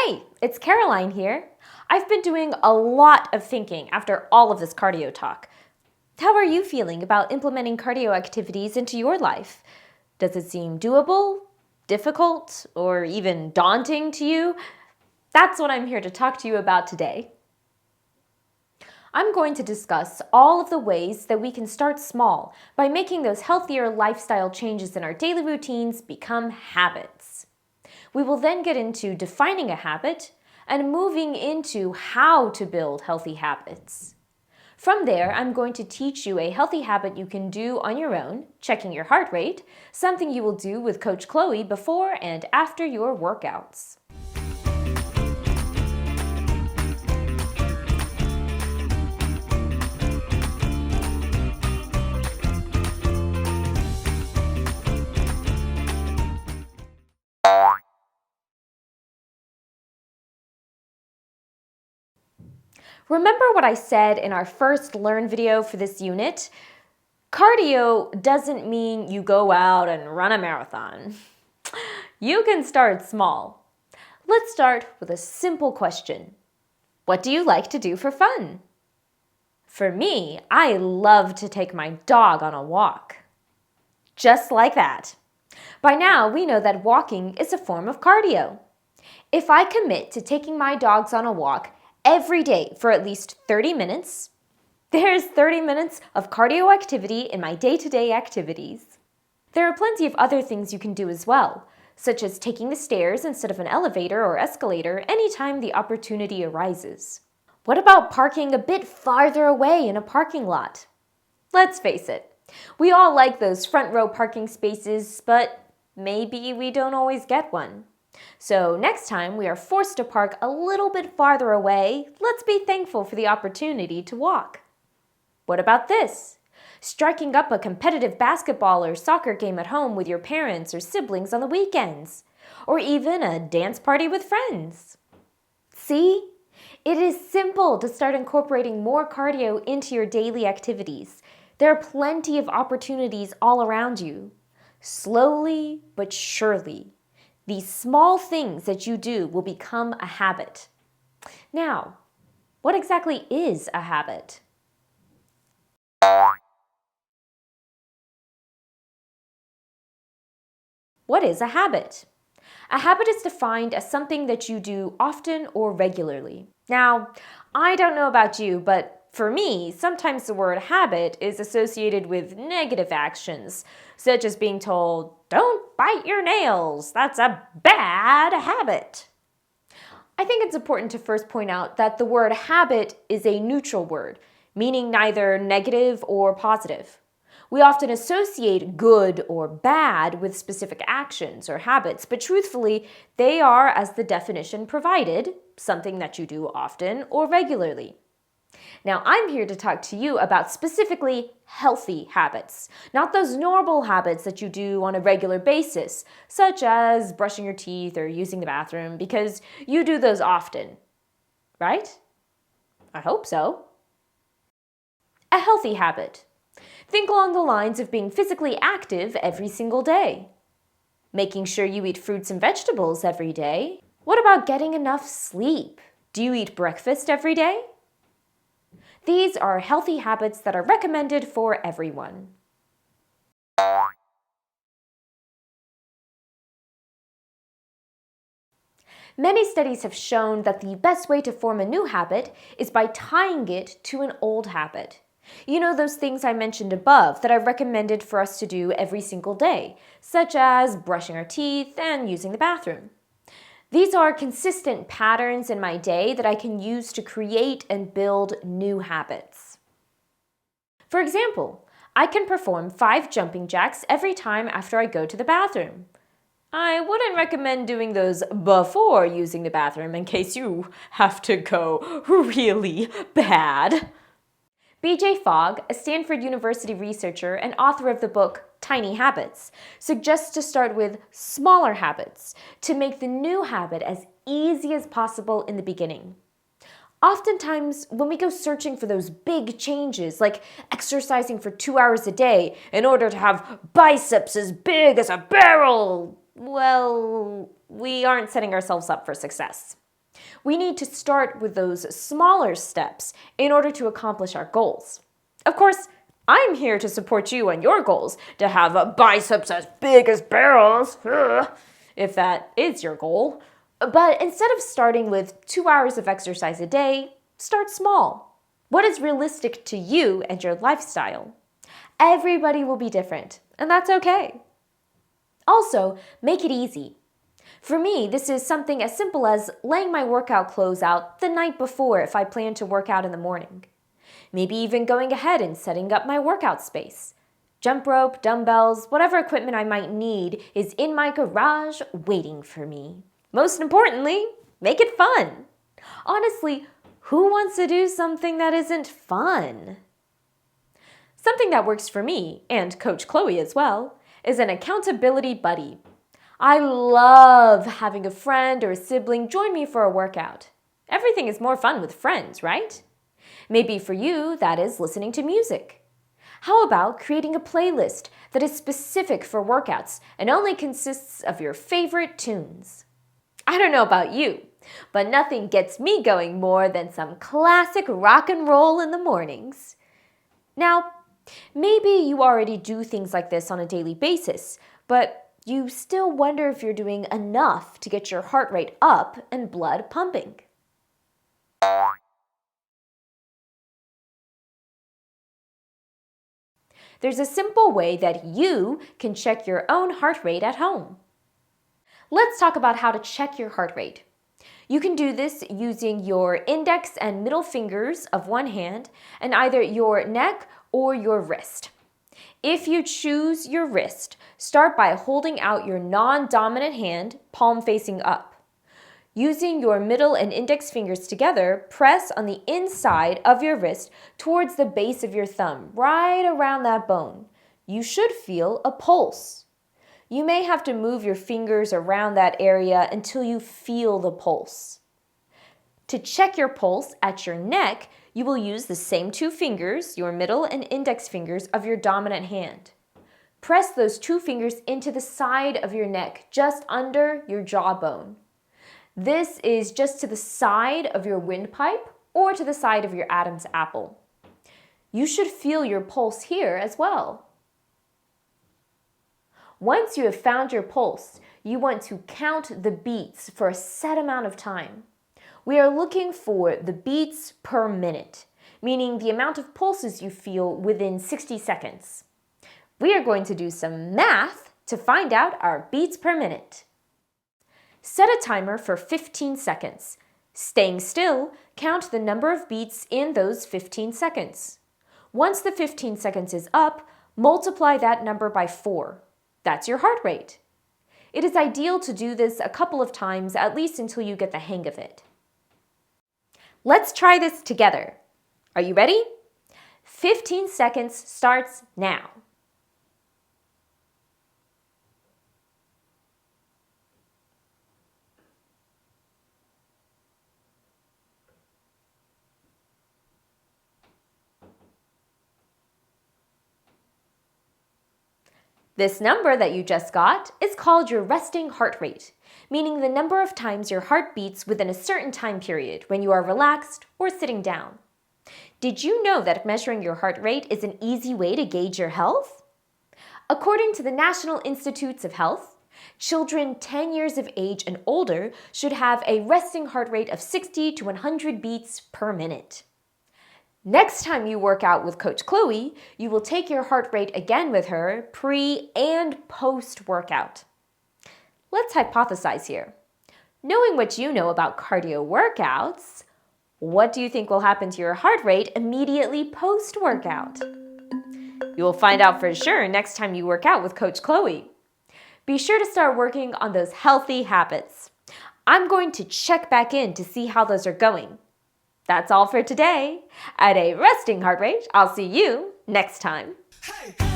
Hey, it's Caroline here. I've been doing a lot of thinking after all of this cardio talk. How are you feeling about implementing cardio activities into your life? Does it seem doable, difficult, or even daunting to you? That's what I'm here to talk to you about today. I'm going to discuss all of the ways that we can start small by making those healthier lifestyle changes in our daily routines become habits. We will then get into defining a habit and moving into how to build healthy habits. From there, I'm going to teach you a healthy habit you can do on your own, checking your heart rate, something you will do with Coach Chloe before and after your workouts. Remember what I said in our first Learn video for this unit? Cardio doesn't mean you go out and run a marathon. You can start small. Let's start with a simple question. What do you like to do for fun? For me, I love to take my dog on a walk. Just like that. By now, we know that walking is a form of cardio. If I commit to taking my dogs on a walk every day for at least 30 minutes, there's 30 minutes of cardio activity in my day-to-day activities. There are plenty of other things you can do as well, such as taking the stairs instead of an elevator or escalator anytime the opportunity arises. What about parking a bit farther away in a parking lot? Let's face it, we all like those front row parking spaces, but maybe we don't always get one. So next time we are forced to park a little bit farther away, let's be thankful for the opportunity to walk. What about this? Striking up a competitive basketball or soccer game at home with your parents or siblings on the weekends, or even a dance party with friends. See? It is simple to start incorporating more cardio into your daily activities. There are plenty of opportunities all around you. Slowly but surely, these small things that you do will become a habit. Now, what exactly is a habit? What is a habit? A habit is defined as something that you do often or regularly. Now, I don't know about you, but for me, sometimes the word habit is associated with negative actions, such as being told, "Don't bite your nails, that's a bad habit." I think it's important to first point out that the word habit is a neutral word, meaning neither negative or positive. We often associate good or bad with specific actions or habits, but truthfully, they are, as the definition provided, something that you do often or regularly. Now, I'm here to talk to you about specifically healthy habits, not those normal habits that you do on a regular basis, such as brushing your teeth or using the bathroom, because you do those often, right? I hope so. A healthy habit. Think along the lines of being physically active every single day. Making sure you eat fruits and vegetables every day. What about getting enough sleep? Do you eat breakfast every day? These are healthy habits that are recommended for everyone. Many studies have shown that the best way to form a new habit is by tying it to an old habit. You know those things I mentioned above that I've recommended for us to do every single day, such as brushing our teeth and using the bathroom. These are consistent patterns in my day that I can use to create and build new habits. For example, I can perform 5 jumping jacks every time after I go to the bathroom. I wouldn't recommend doing those before using the bathroom in case you have to go really bad. B.J. Fogg, a Stanford University researcher and author of the book Tiny Habits, suggests to start with smaller habits to make the new habit as easy as possible in the beginning. Oftentimes, when we go searching for those big changes, like exercising for 2 hours a day in order to have biceps as big as a barrel, well, we aren't setting ourselves up for success. We need to start with those smaller steps in order to accomplish our goals. Of course, I'm here to support you on your goals, to have biceps as big as barrels, if that is your goal. But instead of starting with 2 hours of exercise a day, start small. What is realistic to you and your lifestyle? Everybody will be different, and that's okay. Also, make it easy. For me, this is something as simple as laying my workout clothes out the night before if I plan to work out in the morning. Maybe even going ahead and setting up my workout space. Jump rope, dumbbells, whatever equipment I might need is in my garage waiting for me. Most importantly, make it fun. Honestly, who wants to do something that isn't fun? Something that works for me, and Coach Chloe as well, is an accountability buddy. I love having a friend or a sibling join me for a workout. Everything is more fun with friends, right? Maybe for you, that is listening to music. How about creating a playlist that is specific for workouts and only consists of your favorite tunes? I don't know about you, but nothing gets me going more than some classic rock and roll in the mornings. Now, maybe you already do things like this on a daily basis, but you still wonder if you're doing enough to get your heart rate up and blood pumping. There's a simple way that you can check your own heart rate at home. Let's talk about how to check your heart rate. You can do this using your index and middle fingers of one hand and either your neck or your wrist. If you choose your wrist, start by holding out your non-dominant hand, palm facing up. Using your middle and index fingers together, press on the inside of your wrist towards the base of your thumb, right around that bone. You should feel a pulse. You may have to move your fingers around that area until you feel the pulse. To check your pulse at your neck, you will use the same 2 fingers, your middle and index fingers of your dominant hand. Press those 2 fingers into the side of your neck, just under your jawbone. This is just to the side of your windpipe or to the side of your Adam's apple. You should feel your pulse here as well. Once you have found your pulse, you want to count the beats for a set amount of time. We are looking for the beats per minute, meaning the amount of pulses you feel within 60 seconds. We are going to do some math to find out our beats per minute. Set a timer for 15 seconds. Staying still, count the number of beats in those 15 seconds. Once the 15 seconds is up, multiply that number by 4. That's your heart rate. It is ideal to do this a couple of times, at least until you get the hang of it. Let's try this together. Are you ready? 15 seconds starts now. This number that you just got is called your resting heart rate, meaning the number of times your heart beats within a certain time period when you are relaxed or sitting down. Did you know that measuring your heart rate is an easy way to gauge your health? According to the National Institutes of Health, children 10 years of age and older should have a resting heart rate of 60 to 100 beats per minute. Next time you work out with Coach Chloe, you will take your heart rate again with her pre- and post-workout. Let's hypothesize here. Knowing what you know about cardio workouts, what do you think will happen to your heart rate immediately post-workout? You will find out for sure next time you work out with Coach Chloe. Be sure to start working on those healthy habits. I'm going to check back in to see how those are going. That's all for today. At a resting heart rate, I'll see you next time. Hey.